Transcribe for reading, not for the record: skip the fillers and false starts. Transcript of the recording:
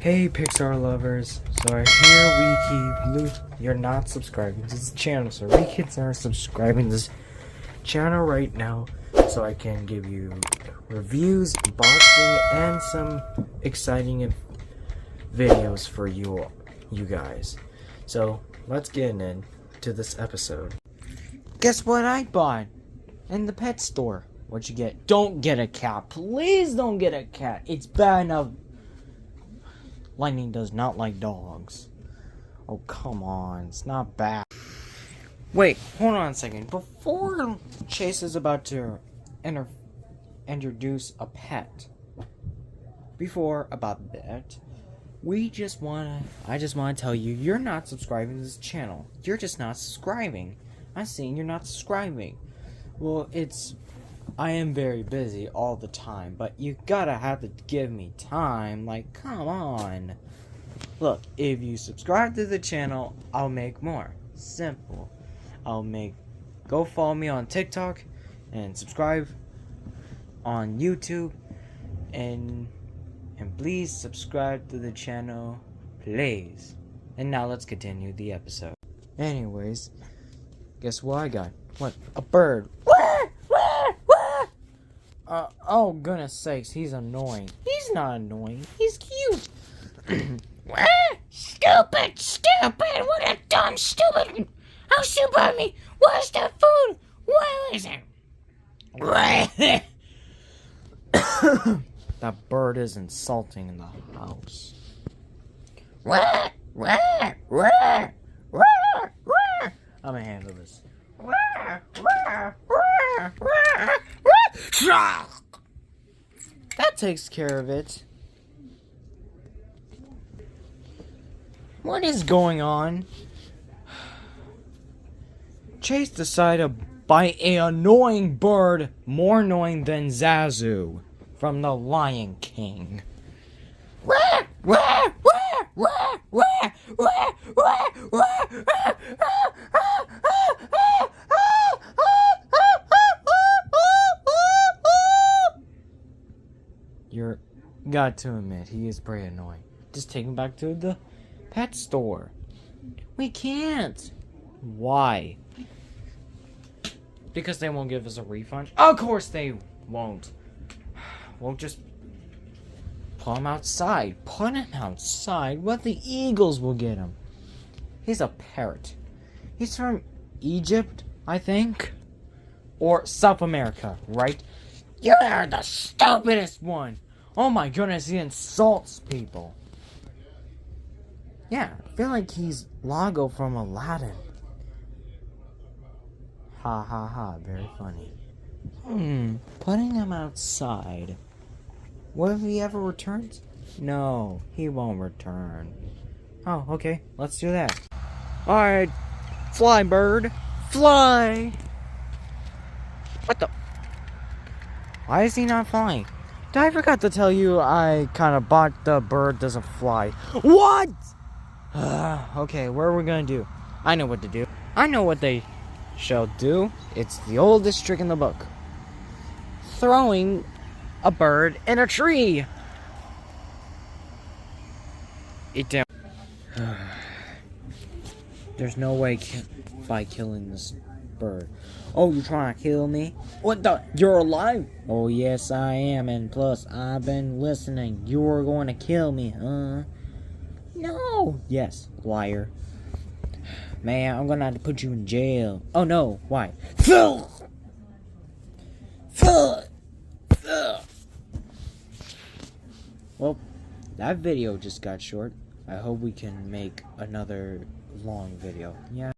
Hey Pixar lovers, so here we keep you're not subscribing to this channel, so we consider subscribing to this channel right now so I can give you reviews, unboxing, and some exciting videos for you guys. So let's get into this episode. Guess what I bought in the pet store? What'd you get? Don't get a cat. Please don't get a cat. It's bad enough. Lightning does not like dogs. Oh, come on. It's not bad. Wait, hold on a second. Before Chase is about to introduce a pet, before about that, I just want to tell you, you're not subscribing to this channel. You're just not subscribing. I'm saying you're not subscribing. Well, I am very busy all the time, but you gotta have to give me time. Like, come on. Look, if you subscribe to the channel, I'll make more. Simple. Go follow me on TikTok and subscribe on YouTube, and please subscribe to the channel, please. And now let's continue the episode. Anyways, guess what I got? What? A bird. Oh goodness sakes, he's annoying. He's not annoying. He's cute. What? Stupid! What a dumb stupid! How stupid of me! Where's the food? Where is it? That bird is insulting in the house. I'm gonna handle this. That takes care of it. What is going on? Chase decided to buy an annoying bird more annoying than Zazu from The Lion King. You got to admit, he is pretty annoying. Just take him back to the pet store. We can't. Why? Because they won't give us a refund? Of course they won't. We'll just put him outside. Put him outside. What the eagles will get him. He's a parrot. He's from Egypt, I think. Or South America, right? You're the stupidest one. Oh my goodness, he insults people. Yeah, I feel like he's Lago from Aladdin. Ha ha ha, very funny. Putting him outside. What if he ever returns? No, he won't return. Oh, okay, let's do that. Alright, fly bird, fly! What the? Why is he not flying? I forgot to tell you I kind of bought the bird doesn't fly. What? Okay, what are we gonna do? I know what to do. I know what they shall do. It's the oldest trick in the book. Throwing a bird in a tree. It down. There's no way by killing this bird. Oh, you're trying to kill me? What the? You're alive? Oh, yes, I am. And plus, I've been listening. You're going to kill me, huh? No. Yes, liar. Man, I'm going to have to put you in jail. Oh, no. Why? Well, that video just got short. I hope we can make another long video. Yeah.